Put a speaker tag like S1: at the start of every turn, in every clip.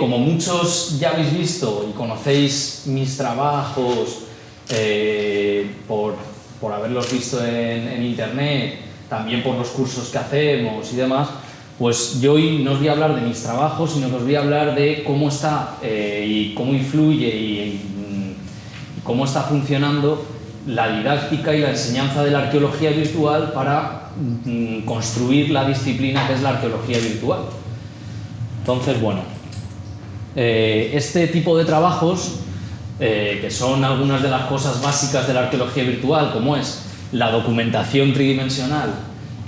S1: Como muchos ya habéis visto y conocéis mis trabajos por haberlos visto en internet, también por los cursos que hacemos y demás, pues yo hoy no os voy a hablar de mis trabajos, sino que os voy a hablar de cómo está y cómo influye y cómo está funcionando la didáctica y la enseñanza de la arqueología virtual para construir la disciplina que es la arqueología virtual. Entonces, bueno, este tipo de trabajos, que son algunas de las cosas básicas de la arqueología virtual, como es la documentación tridimensional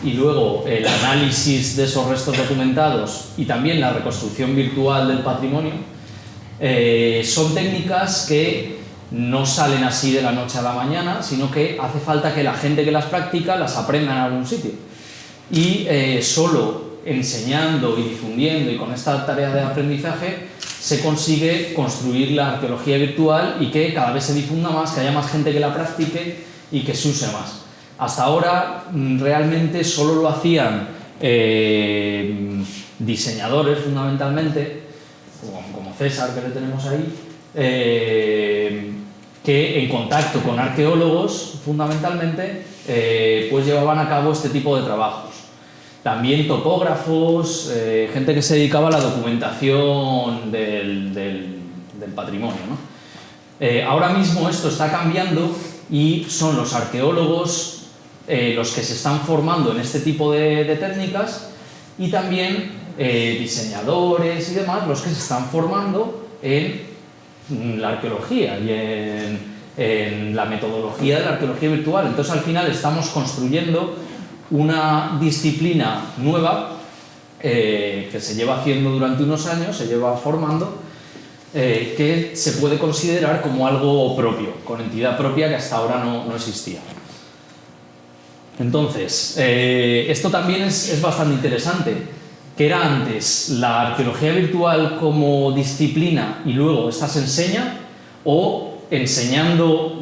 S1: y luego el análisis de esos restos documentados y también la reconstrucción virtual del patrimonio, son técnicas que no salen así de la noche a la mañana, sino que hace falta que la gente que las practica las aprenda en algún sitio. Y solo enseñando y difundiendo y con esta tarea de aprendizaje se consigue construir la arqueología virtual y que cada vez se difunda más, que haya más gente que la practique y que se use más. Hasta ahora realmente solo lo hacían diseñadores fundamentalmente, como César, que le tenemos ahí, que en contacto con arqueólogos fundamentalmente pues llevaban a cabo este tipo de trabajos. También topógrafos, gente que se dedicaba a la documentación del patrimonio, ¿no? Ahora mismo esto está cambiando y son los arqueólogos los que se están formando en este tipo de técnicas y también diseñadores y demás los que se están formando en la arqueología y en la metodología de la arqueología virtual. Entonces al final estamos construyendo una disciplina nueva que se lleva haciendo durante unos años, se lleva formando, que se puede considerar como algo propio, con entidad propia que hasta ahora no existía. Entonces, esto también es bastante interesante. ¿Qué era antes? ¿La arqueología virtual como disciplina y luego esta se enseña? ¿O enseñando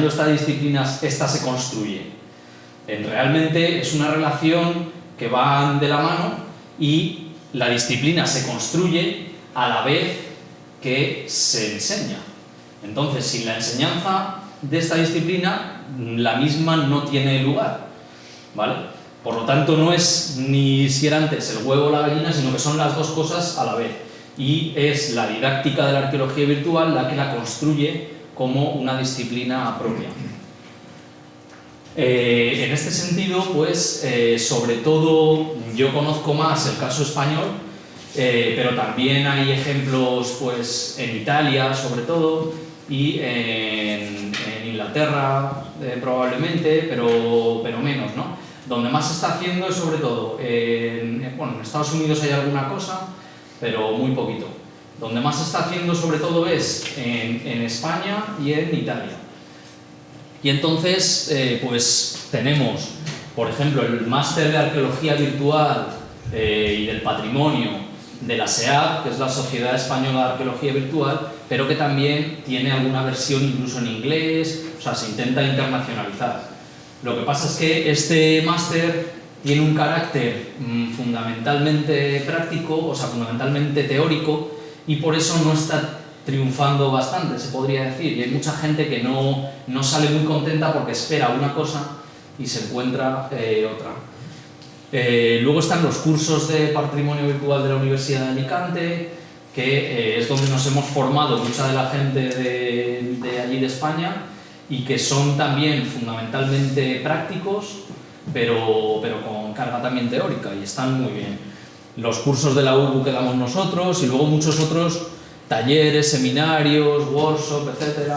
S1: estas disciplinas, esta se construye? Realmente es una relación que van de la mano y la disciplina se construye a la vez que se enseña. Entonces, sin la enseñanza de esta disciplina, la misma no tiene lugar, ¿vale? Por lo tanto, no es ni si era antes el huevo o la gallina, sino que son las dos cosas a la vez. Y es la didáctica de la arqueología virtual la que la construye como una disciplina propia. En este sentido, pues, sobre todo, yo conozco más el caso español, pero también hay ejemplos, pues, en Italia, sobre todo, y en Inglaterra, probablemente, pero menos, ¿no? Donde más se está haciendo es sobre todo, en Estados Unidos hay alguna cosa, pero muy poquito. Donde más se está haciendo sobre todo es en España y en Italia. Y entonces, pues tenemos, por ejemplo, el máster de arqueología virtual y del patrimonio de la SEAD, que es la Sociedad Española de Arqueología Virtual, pero que también tiene alguna versión incluso en inglés, o sea, se intenta internacionalizar. Lo que pasa es que este máster tiene un carácter fundamentalmente práctico, o sea, fundamentalmente teórico, y por eso no está triunfando bastante, se podría decir, y hay mucha gente que no sale muy contenta porque espera una cosa y se encuentra otra. Luego están los cursos de patrimonio virtual de la Universidad de Alicante, que es donde nos hemos formado mucha de la gente de allí de España y que son también fundamentalmente prácticos, pero con carga también teórica y están muy bien. Los cursos de la URBU que damos nosotros y luego muchos otros talleres, seminarios, workshops, etc.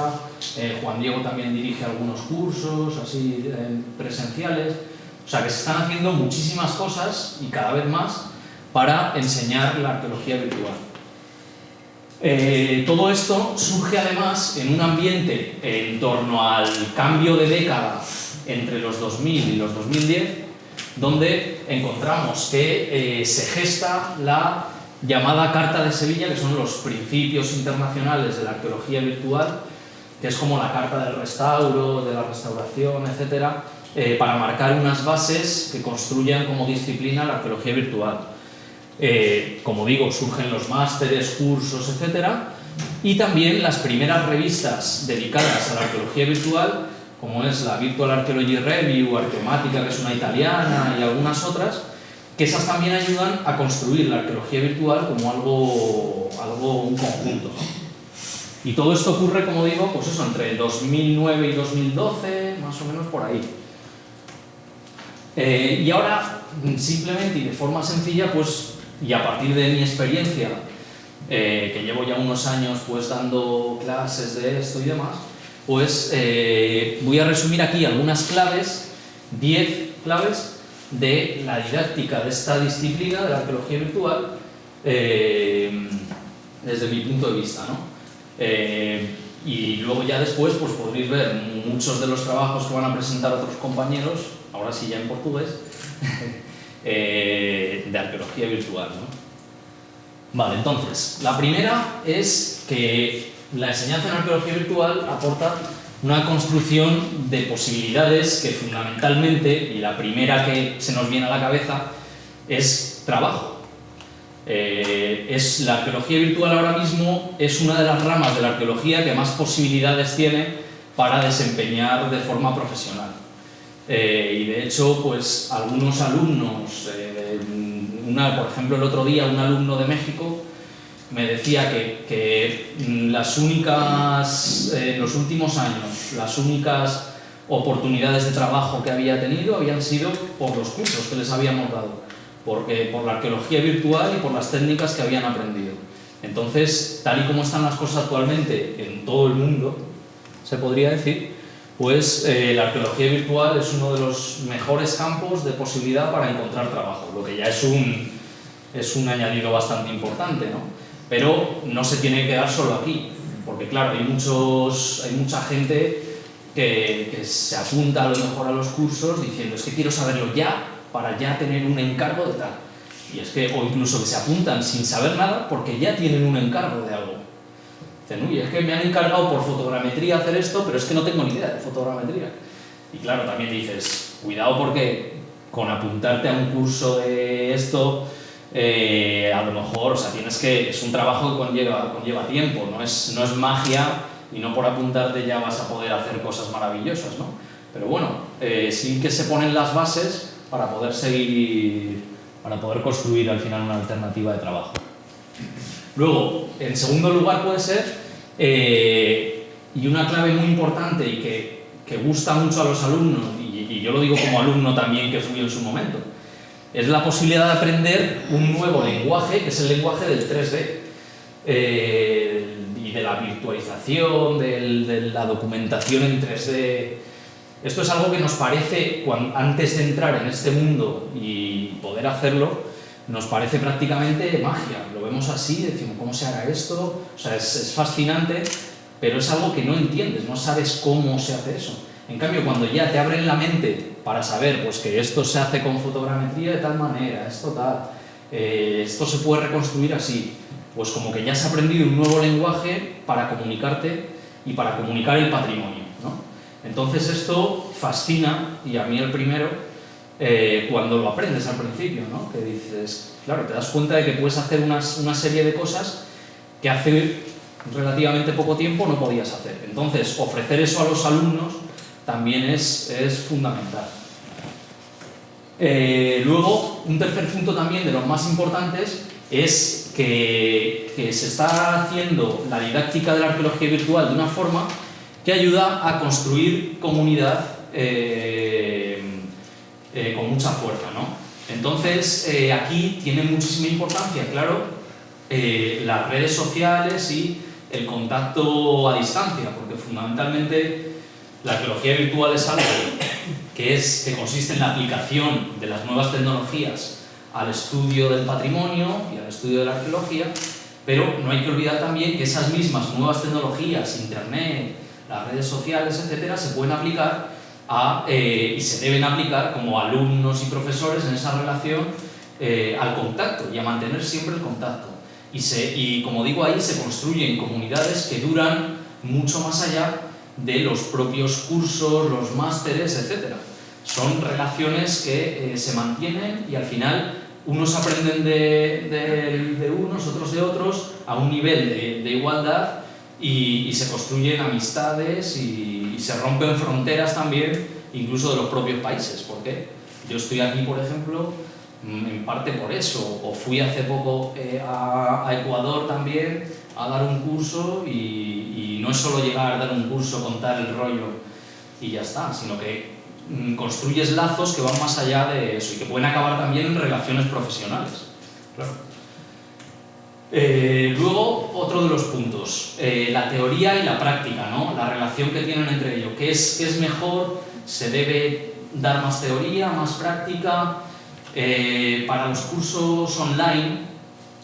S1: Juan Diego también dirige algunos cursos así presenciales. O sea que se están haciendo muchísimas cosas y cada vez más para enseñar la arqueología virtual. Todo esto surge además en un ambiente en torno al cambio de década entre los 2000 y los 2010, donde encontramos que se gesta la llamada Carta de Sevilla, que son los principios internacionales de la arqueología virtual, que es como la carta del restauro, de la restauración, etcétera, para marcar unas bases que construyan como disciplina la arqueología virtual. Como digo, surgen los másteres, cursos, etc. Y también las primeras revistas dedicadas a la arqueología virtual, como es la Virtual Archaeology Review, Arqueomática, que es una italiana, y algunas otras, que esas también ayudan a construir la arqueología virtual como un conjunto, ¿no? Y todo esto ocurre, como digo, pues eso, entre 2009 y 2012, más o menos por ahí. Y ahora, simplemente y de forma sencilla, pues, y a partir de mi experiencia, que llevo ya unos años pues dando clases de esto y demás, pues voy a resumir aquí algunas claves, 10 claves de la didáctica de esta disciplina de la arqueología virtual, desde mi punto de vista, ¿no? Y luego ya después pues podréis ver muchos de los trabajos que van a presentar otros compañeros, ahora sí ya en portugués, de arqueología virtual, ¿no? Vale, entonces, la primera es que la enseñanza en arqueología virtual aporta una construcción de posibilidades que fundamentalmente, y la primera que se nos viene a la cabeza, es trabajo. La arqueología virtual ahora mismo es una de las ramas de la arqueología que más posibilidades tiene para desempeñar de forma profesional. Y de hecho, pues algunos alumnos, por ejemplo el otro día un alumno de México me decía que los últimos años, las únicas oportunidades de trabajo que había tenido habían sido por los cursos que les habíamos dado, por la arqueología virtual y por las técnicas que habían aprendido. Entonces, tal y como están las cosas actualmente en todo el mundo, se podría decir, pues la arqueología virtual es uno de los mejores campos de posibilidad para encontrar trabajo, lo que ya es un añadido bastante importante, ¿no? Pero no se tiene que quedar solo aquí, porque claro, hay mucha gente que se apunta a lo mejor a los cursos diciendo es que quiero saberlo ya, para ya tener un encargo de tal. Y es que, o incluso que se apuntan sin saber nada porque ya tienen un encargo de algo. Dicen, uy, es que me han encargado por fotogrametría hacer esto, pero es que no tengo ni idea de fotogrametría. Y claro, también dices, cuidado porque con apuntarte a un curso de esto, a lo mejor, o sea, es un trabajo que conlleva tiempo, no es magia y no por apuntarte ya vas a poder hacer cosas maravillosas, ¿no? Pero bueno, sí que se ponen las bases para poder construir al final una alternativa de trabajo. Luego, en segundo lugar puede ser, y una clave muy importante y que gusta mucho a los alumnos, y yo lo digo como alumno también que fui en su momento, es la posibilidad de aprender un nuevo lenguaje, que es el lenguaje del 3D, y de la virtualización, de la documentación en 3D. Esto es algo que nos parece, antes de entrar en este mundo y poder hacerlo, nos parece prácticamente magia. Lo vemos así, decimos, ¿cómo se hará esto? O sea, es fascinante, pero es algo que no entiendes, no sabes cómo se hace eso. En cambio, cuando ya te abren la mente para saber pues, que esto se hace con fotogrametría de tal manera, esto se puede reconstruir así, pues como que ya has aprendido un nuevo lenguaje para comunicarte y para comunicar el patrimonio, ¿no? Entonces esto fascina, y a mí el primero, cuando lo aprendes al principio, ¿no? Que dices, claro, te das cuenta de que puedes hacer una serie de cosas que hace relativamente poco tiempo no podías hacer. Entonces, ofrecer eso a los alumnos también es fundamental. Luego, un tercer punto también de los más importantes es que se está haciendo la didáctica de la arqueología virtual de una forma que ayuda a construir comunidad con mucha fuerza, ¿no? Entonces, aquí tiene muchísima importancia, claro, las redes sociales y el contacto a distancia, porque fundamentalmente la arqueología virtual es algo que consiste en la aplicación de las nuevas tecnologías al estudio del patrimonio y al estudio de la arqueología, pero no hay que olvidar también que esas mismas nuevas tecnologías, internet, las redes sociales, etcétera, se pueden aplicar y se deben aplicar como alumnos y profesores en esa relación al contacto y a mantener siempre el contacto. Y como digo, ahí se construyen comunidades que duran mucho más allá de los propios cursos, los másteres, etcétera. Son relaciones que se mantienen y al final unos aprenden de unos, otros de otros, a un nivel de igualdad y se construyen amistades y se rompen fronteras también, incluso de los propios países. ¿Por qué? Yo estoy aquí, por ejemplo, en parte por eso, o fui hace poco a Ecuador también a dar un curso y no es solo llegar a dar un curso, contar el rollo y ya está, sino que construyes lazos que van más allá de eso y que pueden acabar también en relaciones profesionales. Claro. Luego, otro de los puntos, la teoría y la práctica, ¿no? La relación que tienen entre ellos. ¿Qué es mejor? ¿Se debe dar más teoría, más práctica? Para los cursos online,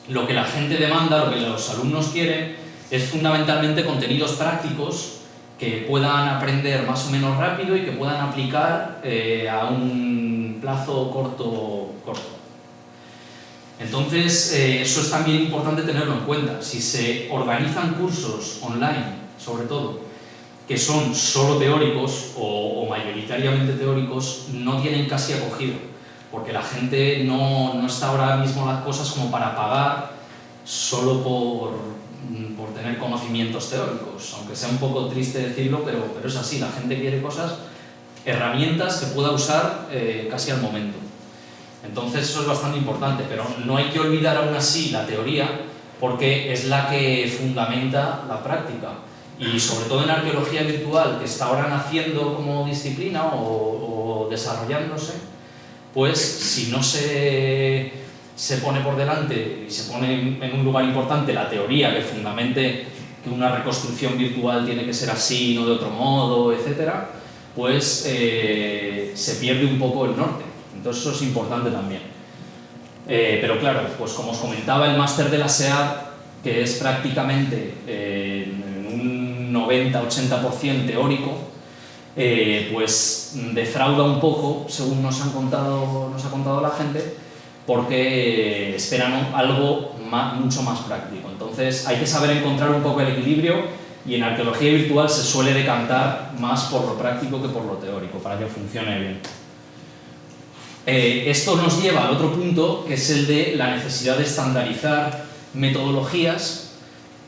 S1: lo que la gente demanda, lo que los alumnos quieren, es fundamentalmente contenidos prácticos que puedan aprender más o menos rápido y que puedan aplicar a un plazo corto. Entonces, eso es también importante tenerlo en cuenta. Si se organizan cursos online, sobre todo, que son solo teóricos o mayoritariamente teóricos, no tienen casi acogida, porque la gente no está ahora mismo las cosas como para pagar solo por tener conocimientos teóricos, aunque sea un poco triste decirlo, pero es así. La gente quiere herramientas que pueda usar casi al momento. Entonces eso es bastante importante, pero no hay que olvidar aún así la teoría, porque es la que fundamenta la práctica. Y sobre todo en arqueología virtual, que está ahora naciendo como disciplina o desarrollándose, pues si no se pone por delante y se pone en un lugar importante la teoría que fundamente que una reconstrucción virtual tiene que ser así, no de otro modo, etc., pues se pierde un poco el norte. Entonces eso es importante también. Pero claro, pues como os comentaba, el máster de la SEAD, que es prácticamente en un 90-80% teórico, pues defrauda un poco, según nos ha contado la gente, porque esperan algo mucho más práctico. Entonces hay que saber encontrar un poco el equilibrio, y en arqueología virtual se suele decantar más por lo práctico que por lo teórico, para que funcione bien. Esto nos lleva al otro punto, que es el de la necesidad de estandarizar metodologías,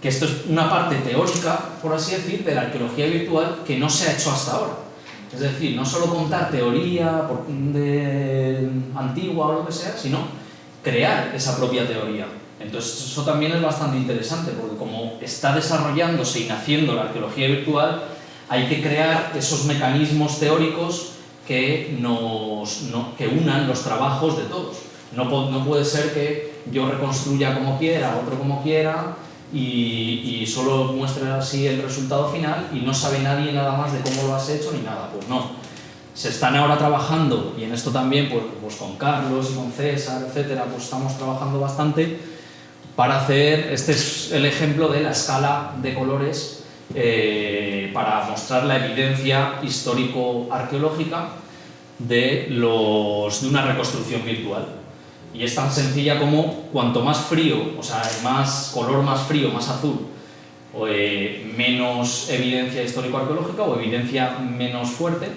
S1: que esto es una parte teórica, por así decir, de la arqueología virtual que no se ha hecho hasta ahora. Es decir, no solo contar teoría antigua o lo que sea, sino crear esa propia teoría. Entonces eso también es bastante interesante, porque como está desarrollándose y naciendo la arqueología virtual, hay que crear esos mecanismos teóricos que unan los trabajos de todos. No puede ser que yo reconstruya como quiera, otro como quiera, y solo muestre así el resultado final y no sabe nadie nada más de cómo lo has hecho ni nada. Pues no. Se están ahora trabajando, y en esto también pues con Carlos y con César, etcétera, pues estamos trabajando bastante para hacer, este es el ejemplo de la escala de colores para mostrar la evidencia histórico-arqueológica de una reconstrucción virtual. Y es tan sencilla como cuanto más frío, o sea, más color más frío, más azul, menos evidencia histórico-arqueológica o evidencia menos fuerte,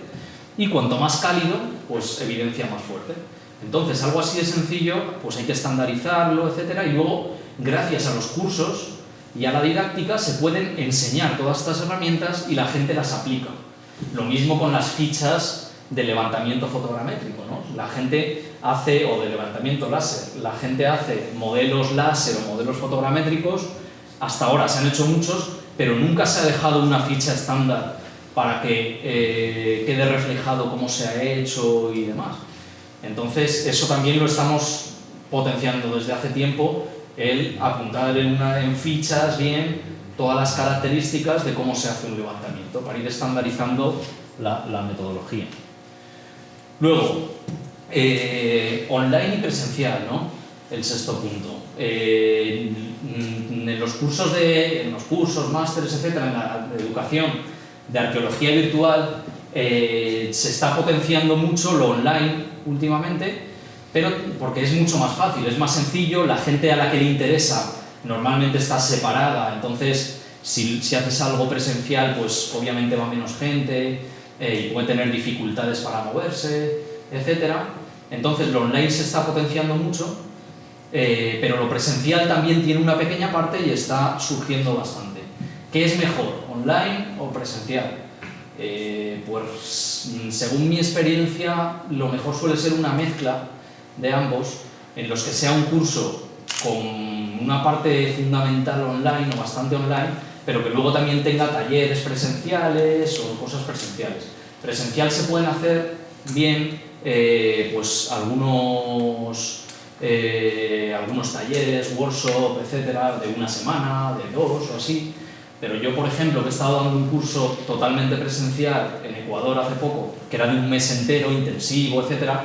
S1: y cuanto más cálido, pues evidencia más fuerte. Entonces, algo así de sencillo, pues hay que estandarizarlo, etcétera, y luego, gracias a los cursos y a la didáctica, se pueden enseñar todas estas herramientas y la gente las aplica. Lo mismo con las fichas de levantamiento fotogramétrico, ¿no? La gente hace, o de levantamiento láser, la gente hace modelos láser o modelos fotogramétricos. Hasta ahora se han hecho muchos, pero nunca se ha dejado una ficha estándar para que quede reflejado cómo se ha hecho y demás. Entonces, eso también lo estamos potenciando desde hace tiempo, el apuntar en fichas bien todas las características de cómo se hace un levantamiento, para ir estandarizando la metodología. Luego, online y presencial, ¿no? El sexto punto. En los cursos, másteres, etcétera, en la educación de arqueología virtual, se está potenciando mucho lo online últimamente, pero porque es mucho más fácil, es más sencillo, la gente a la que le interesa normalmente está separada, entonces si haces algo presencial, pues obviamente va menos gente y puede tener dificultades para moverse, etcétera. Entonces lo online se está potenciando mucho, pero lo presencial también tiene una pequeña parte y está surgiendo bastante. ¿Qué es mejor, online o presencial? Pues según mi experiencia, lo mejor suele ser una mezcla de ambos, en los que sea un curso con una parte fundamental online o bastante online, pero que luego también tenga talleres presenciales o cosas presenciales. Presencial se pueden hacer bien pues algunos talleres, workshop, etcétera, de una semana, de 2 o así. Pero yo, por ejemplo, que he estado dando un curso totalmente presencial en Ecuador hace poco, que era de un mes entero, intensivo, etcétera,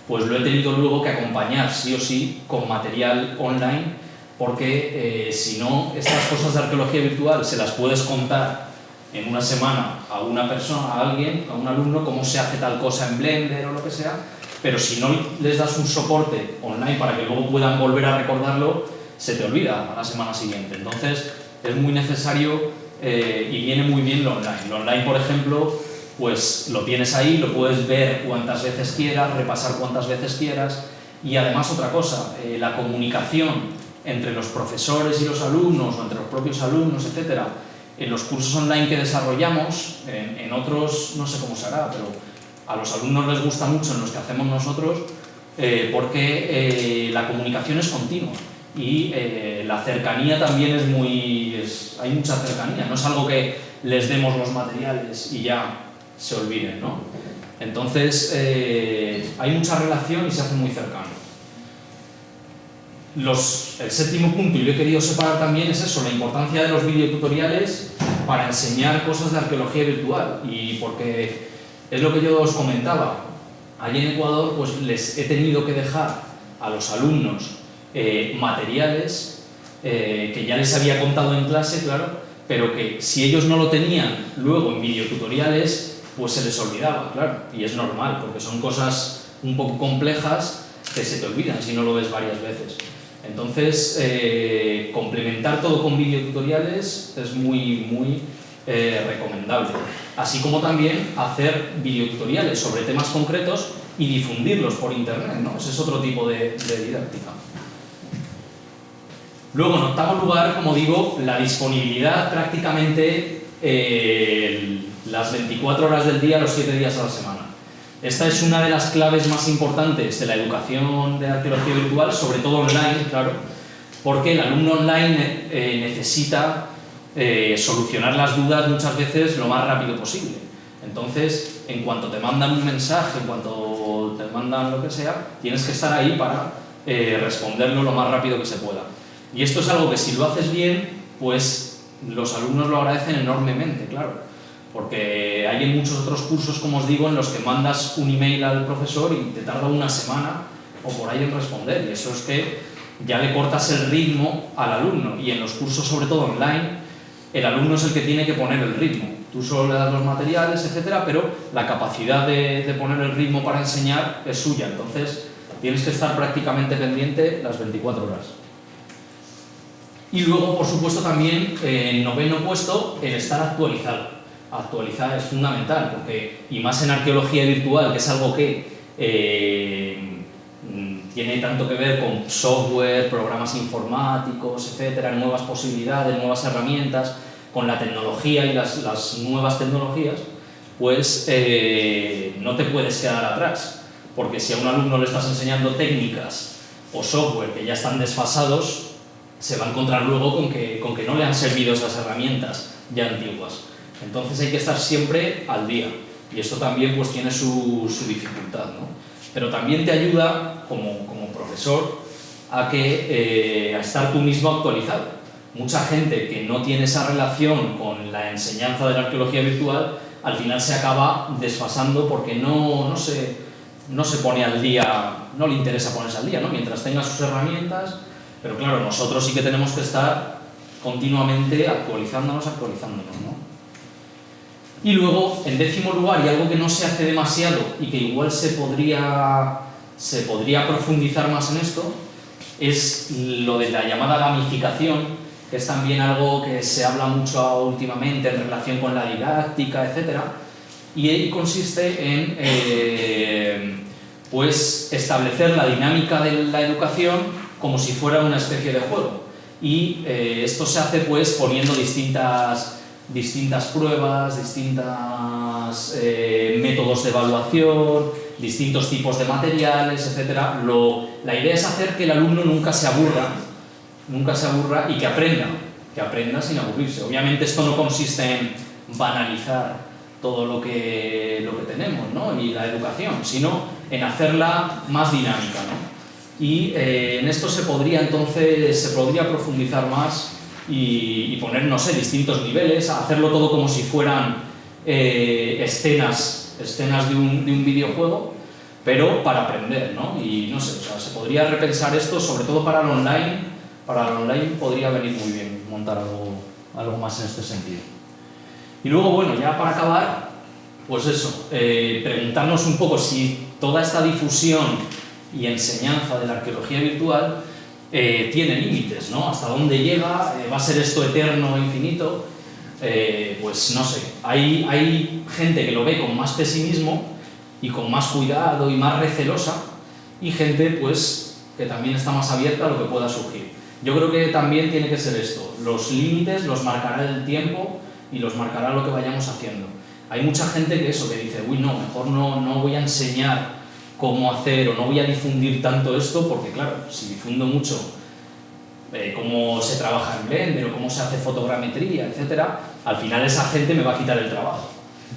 S1: pues lo he tenido luego que acompañar sí o sí con material online, porque si no, estas cosas de arqueología virtual se las puedes contar en una semana a una persona, a alguien, a un alumno, cómo se hace tal cosa en Blender o lo que sea, pero si no les das un soporte online para que luego puedan volver a recordarlo, se te olvida a la semana siguiente. Entonces, es muy necesario y viene muy bien lo online. Lo online, por ejemplo, pues lo tienes ahí, lo puedes ver cuantas veces quieras, repasar cuantas veces quieras, y además otra cosa, la comunicación entre los profesores y los alumnos, o entre los propios alumnos, etcétera, en los cursos online que desarrollamos, en otros no sé cómo se hará, pero a los alumnos les gusta mucho en los que hacemos nosotros, porque la comunicación es continua y la cercanía también hay mucha cercanía, no es algo que les demos los materiales y ya se olviden, ¿no? Entonces hay mucha relación y se hace muy cercano. El séptimo punto, y lo he querido separar también, es eso, la importancia de los videotutoriales para enseñar cosas de arqueología virtual, y porque es lo que yo os comentaba, allí en Ecuador pues les he tenido que dejar a los alumnos materiales que ya les había contado en clase, claro, pero que si ellos no lo tenían luego en videotutoriales, pues se les olvidaba, claro, y es normal, porque son cosas un poco complejas que se te olvidan si no lo ves varias veces. Entonces, complementar todo con videotutoriales es muy recomendable. Así como también hacer videotutoriales sobre temas concretos y difundirlos por internet, ¿no? Ese es otro tipo de didáctica. Luego, en octavo lugar, como digo, la disponibilidad prácticamente las 24 horas del día, los 7 días a la semana. Esta es una de las claves más importantes de la educación de arqueología virtual, sobre todo online, claro, porque el alumno online necesita solucionar las dudas muchas veces lo más rápido posible. Entonces, en cuanto te mandan un mensaje, en cuanto te mandan lo que sea, tienes que estar ahí para responderlo lo más rápido que se pueda. Y esto es algo que si lo haces bien, pues los alumnos lo agradecen enormemente, claro. Porque hay en muchos otros cursos, como os digo, en los que mandas un email al profesor y te tarda una semana o por ahí en responder, y eso es que ya le cortas el ritmo al alumno, y en los cursos, sobre todo online, el alumno es el que tiene que poner el ritmo. Tú solo le das los materiales, etcétera, pero la capacidad de poner el ritmo para enseñar es suya, entonces tienes que estar prácticamente pendiente las 24 horas. Y luego, por supuesto, también en noveno puesto, el estar actualizado. Actualizar es fundamental, porque, y más en arqueología virtual, que es algo que tiene tanto que ver con software, programas informáticos, etcétera, nuevas posibilidades, nuevas herramientas, con la tecnología y las nuevas tecnologías, pues no te puedes quedar atrás, porque si a un alumno le estás enseñando técnicas o software que ya están desfasados, se va a encontrar luego con que no le han servido esas herramientas ya antiguas. Entonces hay que estar siempre al día, y esto también pues tiene su dificultad, ¿no? Pero también te ayuda como profesor a estar tú mismo actualizado. Mucha gente que no tiene esa relación con la enseñanza de la arqueología virtual al final se acaba desfasando porque no se pone al día, no le interesa ponerse al día, ¿no? Mientras tenga sus herramientas, pero claro, nosotros sí que tenemos que estar continuamente actualizándonos, ¿no? Y luego, en décimo lugar, y algo que no se hace demasiado y que igual se podría profundizar más en esto, es lo de la llamada gamificación, que es también algo que se habla mucho últimamente en relación con la didáctica, etc. Y consiste en pues establecer la dinámica de la educación como si fuera una especie de juego. Y esto se hace pues poniendo distintas pruebas, distintos métodos de evaluación, distintos tipos de materiales, etc. La idea es hacer que el alumno nunca se aburra y que aprenda sin aburrirse. Obviamente esto no consiste en banalizar todo lo que tenemos, ¿no? Y la educación, sino en hacerla más dinámica, ¿no? Y en esto se podría profundizar más y poner, no sé, distintos niveles, hacerlo todo como si fueran escenas de un videojuego, pero para aprender, ¿no? Y no sé, o sea, se podría repensar esto, sobre todo para el online. Para el online podría venir muy bien montar algo más en este sentido. Y luego, bueno, ya para acabar, pues eso, preguntarnos un poco si toda esta difusión y enseñanza de la arqueología virtual tiene límites, ¿no? ¿Hasta dónde llega? ¿Va a ser esto eterno, infinito? Pues no sé, hay gente que lo ve con más pesimismo y con más cuidado y más recelosa, y gente pues que también está más abierta a lo que pueda surgir. Yo creo que también tiene que ser esto, los límites los marcará el tiempo y los marcará lo que vayamos haciendo. Hay mucha gente que dice, uy, no, mejor no voy a enseñar cómo hacer o no voy a difundir tanto esto, porque claro, si difundo mucho cómo se trabaja en Blender o cómo se hace fotogrametría, etc., al final esa gente me va a quitar el trabajo,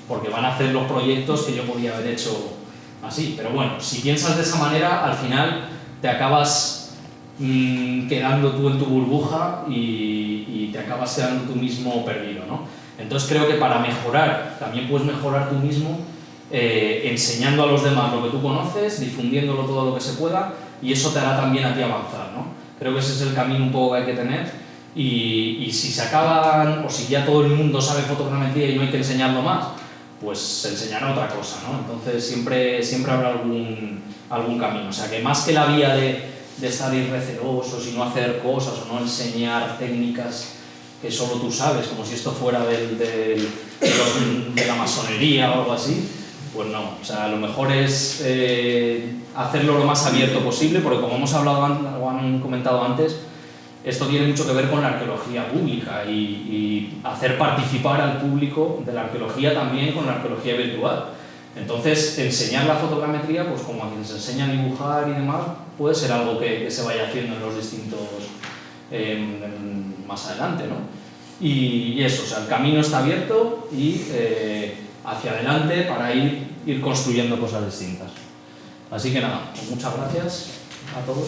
S1: porque van a hacer los proyectos que yo podía haber hecho así. Pero bueno, si piensas de esa manera, al final te acabas quedando tú en tu burbuja y te acabas quedando tú mismo perdido, ¿no? Entonces creo que para mejorar, también puedes mejorar tú mismo enseñando a los demás lo que tú conoces, difundiéndolo todo lo que se pueda, y eso te hará también a ti avanzar, ¿no? Creo que ese es el camino un poco que hay que tener, y si se acaban, o si ya todo el mundo sabe fotogrametría y no hay que enseñarlo más, pues se enseñará otra cosa, ¿no? Entonces siempre habrá algún camino. O sea, que más que la vía de estar irrecelosos y no hacer cosas o no enseñar técnicas que solo tú sabes, como si esto fuera de la masonería o algo así, pues no. O sea, lo mejor es hacerlo lo más abierto posible, porque como hemos hablado o han comentado antes, esto tiene mucho que ver con la arqueología pública y hacer participar al público de la arqueología también con la arqueología virtual. Entonces, enseñar la fotogrametría, pues como a quien se enseña a dibujar y demás, puede ser algo que se vaya haciendo en los distintos más adelante, ¿no? Y eso, o sea, el camino está abierto y hacia adelante para ir construyendo cosas distintas. Así que nada, pues muchas gracias a todos.